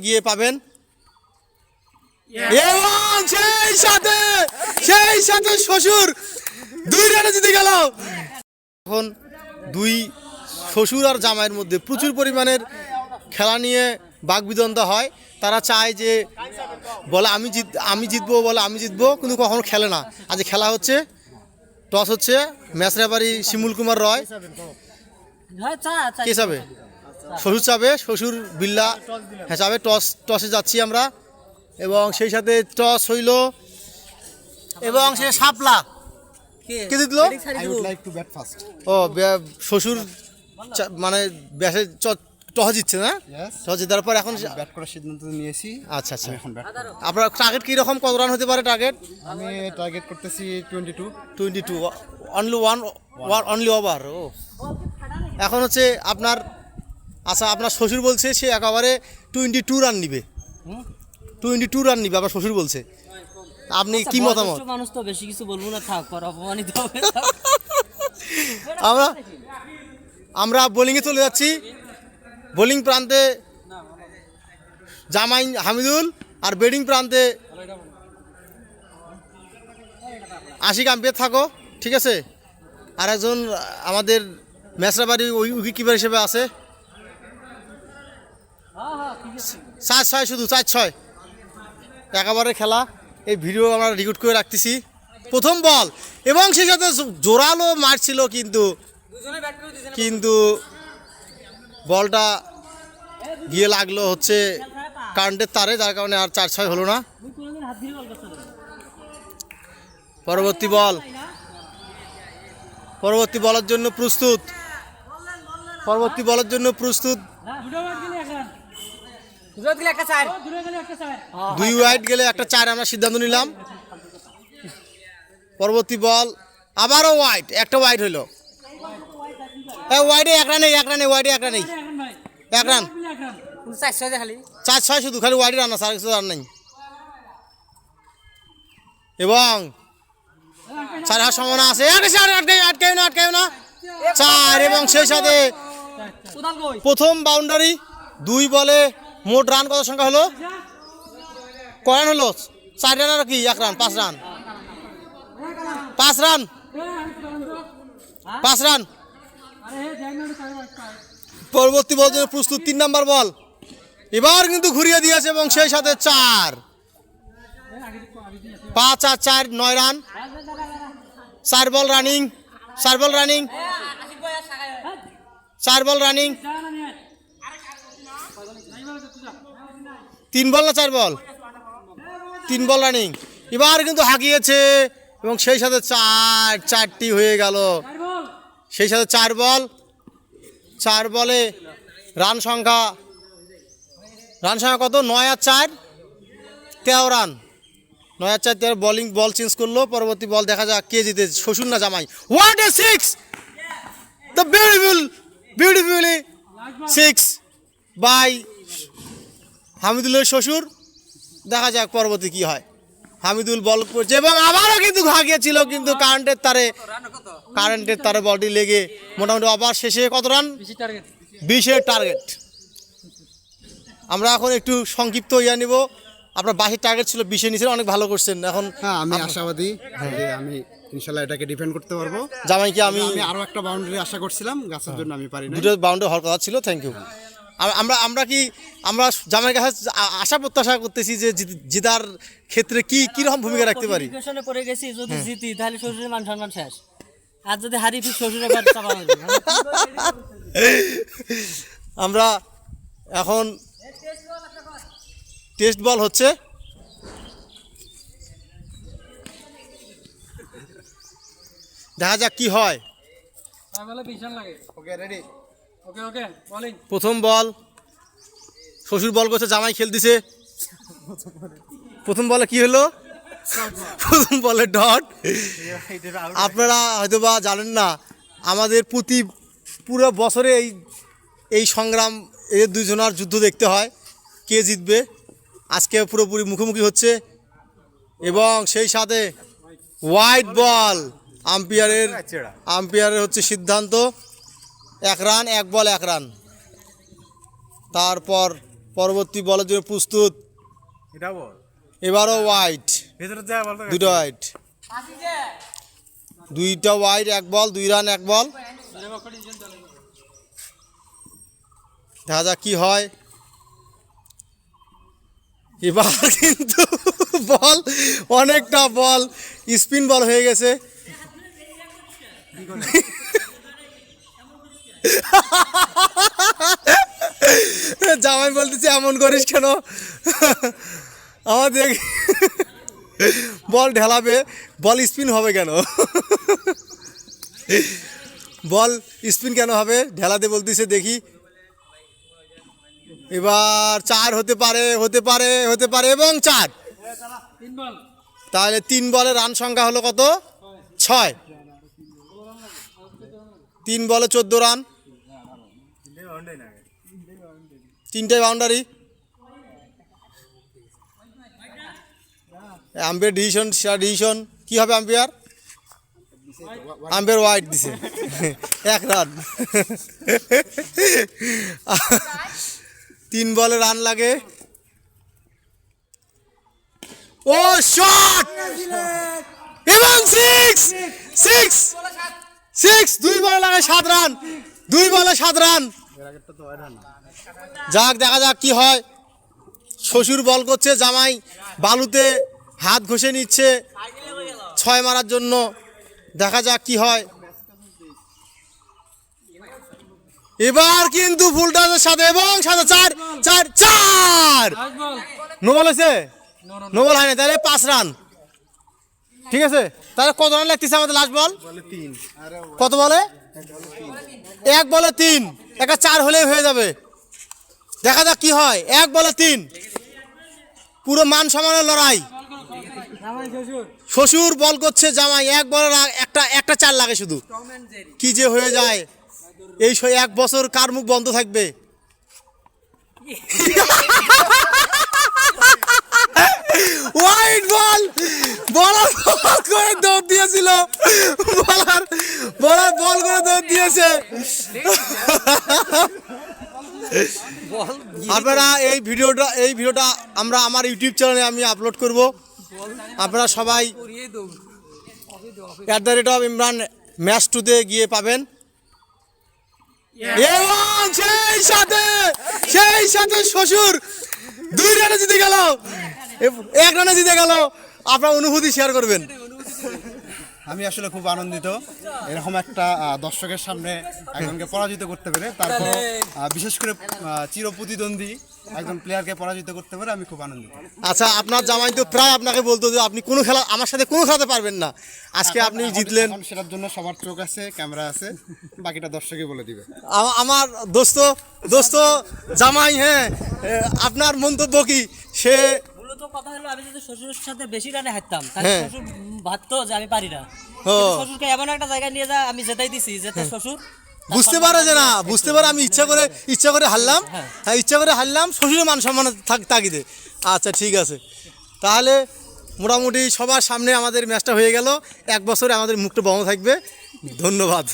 গিয়ে পাবেন এবং সেই সাথে শ্বশুর 2 রানে জিতে গেল। এখন 2 শ্বশুর আর জামাইয়ের মধ্যে প্রচুর পরিমাণের খেলা নিয়ে বাগবিতণ্ডা হয়। তারা চায় যে বলে আমি জিতবো, বলে আমি জিতবো, কিন্তু কখনো খেলে না। আজ খেলা হচ্ছে, টস হচ্ছে, ম্যাচ রেফারি শিমুল কুমার রয়। কে চাবে? শ্বশুর চাবে, শ্বশুর বিল্লা হ্যাঁ চাবে। টসে যাচ্ছি আমরা এবং সেই সাথে টস হইল এবং সে শাপলা কে জিতলো? ও শ্বশুর মানে ব্যাসে টস জিতছে না? টস জেতার পর এখন ব্যাট করার সিদ্ধান্ত নিয়েছি। আচ্ছা আচ্ছা, আপনার টার্গেট কী রকম, কত রান হতে পারে টার্গেট? আমি টার্গেট করতেছি 22 অনলি ওভার। ও এখন হচ্ছে আপনার, আচ্ছা আপনার শ্বশুর বলছে সে একেবারে 22 রান নিবে, 22 রান নিবে আপনার শ্বশুর বলছে। আপনি কি মতামত? মানুষ তো বেশি কিছু বলবো না, থাক পর অপমানিত হবে। আমরা বোলিংয়ে চলে যাচ্ছি। বোলিং প্রান্তে জামাই হামিদুল আর ব্যাটিং প্রান্তে আশিক আম্পায়ার থাকো, ঠিক আছে? আর একজন আমাদের ম্যাচ রেফারি উইকেট কিপার হিসেবে আছে। 4-6 শুধু 4-6 একেবারে খেলা। এই ভিডিও আমরা রেকর্ড করে রাখতেছি। প্রথম বল এবং সেই সাথে জোরালো মারছিল, কিন্তু বলটা গিয়ে লাগলো হচ্ছে কারেন্টের তারে, যার কারণে আর 4-6 হলো না। পরবর্তী বলের জন্য প্রস্তুত, 2 উইকেট গেলে একটা 4 আমরা সিদ্ধান্ত নিলাম। পরবর্তী বল আবারও ওয়াইড, একটা ওয়াইড হইলো। ওয়াইডে 1 রান, ওয়াইডে 1 রান, 1 রান 4-6 শুধু, খালি ওয়াইডে রান আছে, আর কিছু রান নেই। এবং 4 হওয়ার সম্ভাবনা আছে, আটকায় না 4 এবং সেই সাথে প্রথম বাউন্ডারি। 2 বলে মোট রান কত সংখ্যা হলো? কয় রান হলো? 4 রান আর কি 1 রান, 5 রান। পরবর্তী বল জন্য প্রস্তুত, 3 নাম্বার বল। এবার কিন্তু ঘুরিয়ে দিয়েছে এবং সেই সাথে 4, 5 আর 4 9 রান। 4 বল রানিং, 3 বল না 4 বল, 3 বল রানিং। এবার কিন্তু হাঁকিয়েছে এবং সেই সাথে 4টি হয়ে গেল। সেই সাথে 4 বলে রান সংখ্যা কত? 9 আর 4 13 রান। 9 আর 4 13। বল চেঞ্জ করলো। পরবর্তী বল দেখা যাক কে জিতে, শ্বশুর না জামাই। What a 6, the beautifully 6 by হামিদুলের শ্বশুর। দেখা যাক পরবর্তী কি হয়। হামিদুল বল করছে এবং আবারও কিন্তু ভাগিয়েছিল, কিন্তু কারেন্টের তারে বলটি লেগে মোটামুটি আবার শেষে কত রান? 20 টার্গেট। আমরা এখন একটু সংক্ষিপ্ত নিব। আপনার 22 টার্গেট ছিল, 20 নিচে, অনেক ভালো করছেন। এখন আমি আশাবাদী যে আমি ইনশাআল্লাহ এটাকে ডিফেন্ড করতে পারবো। জামাইকে আমি আরো একটা বাউন্ডারি আশা করছিলাম, গাছের জন্য আমি পারি না। 2 বাউন্ডারি হওয়ার কথা ছিল। Thank you. আমরা জামাইয়ের কাছে আশা প্রত্যাশা করতেছি যে জেতার ক্ষেত্রে কি রকম ভূমিকা রাখতে পারি। পড়ে গেছি, যদি জিতি তাহলে শ্বশুরের মান সম্মান শেষ, আর যদি হারি ফির শ্বশুরের চাপা হবে। আমরা এখন টেস্ট বল হচ্ছে। দেখা যাক কি হয়। প্রথম বল শ্বশুর বল করছে, জামাই খেলতেছে। প্রথম বলে কি হলো? প্রথম বলে ডট। আপনারা হয়তো বা জানেন না, আমাদের পুরো বছরে এই সংগ্রাম, এদের 2 জনের যুদ্ধ দেখতে হয়, কে জিতবে। আজকে পুরোপুরি মুখোমুখি হচ্ছে এবং সেই সাথে হোয়াইট বল। আম্পায়ারের হচ্ছে সিদ্ধান্ত 1 রান, 1 বল 1 রান। তারপর পরবর্তী বলের জন্য প্রস্তুত। এটা বল এবারও ওয়াইড, ভেতরে যা বল তো দুটো ওয়াইড, দুইটা ওয়াইড, 1 বল, 2 রান 1 বল। দেখা যাক কি হয়। এবার কিন্তু বল অনেকটা বল স্পিন বল হয়ে গেছে। জামাই বলতেছে এমন করিস কেন, আমাদের বল ঢেলাবে, বল স্পিন হবে কেন, বল স্পিন কেন হবে, ঢেলাতে বলতেছে দেখি। এবার 4 হতে পারে, হতে পারে, হতে পারে এবং 4। তাহলে 3 বলে রান সংখ্যা হলো কত? 6। 3 বলে 14 রান, 3টাই বাউন্ডারি। আম্পায়ার ডিসিশন, ডিসিশন কি হবে? আম্পায়ার ওয়াইড দিছে 1 রান। 3 বলে রান লাগে। ও শট এবং 6 2 বলে লাগে 7 রান, 2 বলে 7 রান। যাক দেখা যাক কি হয়। শ্বশুর বল করছে, জামাই বালুতে হাত ঘষে নিচ্ছে 6 মারার জন্য। দেখা যাক কি হয়। এবার কিন্তু ফুল টসের সাথে এবং সাথে 4 নো বল হয়েছে, নো বল হয় না, তাহলে 5 রান। ঠিক আছে, তাহলে কত রান লাগতেছে আমাদের লাস্ট বল? কত বলে? 1 বলে 3, একটা 4 হলেই হয়ে যাবে। দেখা যাক কি হয়। 1 বলে 3, পুরো মান সমানের লড়াই। শ্বশুর বল করছে, জামাই 1 বলে একটা 4 লাগে শুধু। কি যে হয়ে যায়, এই 1 বছর কার মুখ বন্ধ থাকবে? ওয়াইড বল, বলার বল করে দৌড় দিয়েছিল, বলার বল করে দৌড় দিয়েছে। আপনারা এই ভিডিওটা আমরা আমার ইউটিউব চ্যানেলে আমি আপলোড করব। আপনারা সবাই @ইমরান ম্যাচ 2-তে গিয়ে পাবেন। এবং সেই সাথে শ্বশুর 2 রানে জিতে গেল, 1 রানে জিতে গেল। আপনার অনুভূতি শেয়ার করবেন। আমি আসলে খুব আনন্দিত এরকম একটা দর্শকের সামনে একজনকে পরাজিত করতে পেরে, তারপর বিশেষ করে চিরপ্রতিদ্বন্দ্বী একজন প্লেয়ারকে পরাজিত করতে পেরে আমি খুব আনন্দিত। আচ্ছা, আপনার জামাই তো প্রায় আপনাকে বলতো যে আপনি কোনো খেলা আমার সাথে কোনো খেলাতে পারবেন না, আজকে আপনি জিতলেন। এখন সেটার জন্য সবার চোখ আছে, ক্যামেরা আছে, বাকিটা দর্শকই বলে দিবে। আমার দোস্ত জামাই, হ্যাঁ, আপনার মন্তব্য কি? সে মূলত কথা হলো, আমি যদি শ্বশুরের সাথে বেশি রানে হারতাম তাহলে হ্যাঁ। শ্বশুর ভাবতো যে আমি পারি না। ও। কিন্তু শ্বশুরকে এমন একটা জায়গায় নিয়ে যা আমি যেটাই দিছি, যাতে শ্বশুর বুঝতে পারে যে না, বুঝতে পারে আমি ইচ্ছা করে হারলাম, হ্যাঁ ইচ্ছা করে হারলাম শ্বশুরের মান সম্মান তাগিদে। আচ্ছা ঠিক আছে, তাহলে মোটামুটি সবার সামনে আমাদের ম্যাচটা হয়ে গেল। 1 বছরে আমাদের মুখটা বন্ধ থাকবে। ধন্যবাদ।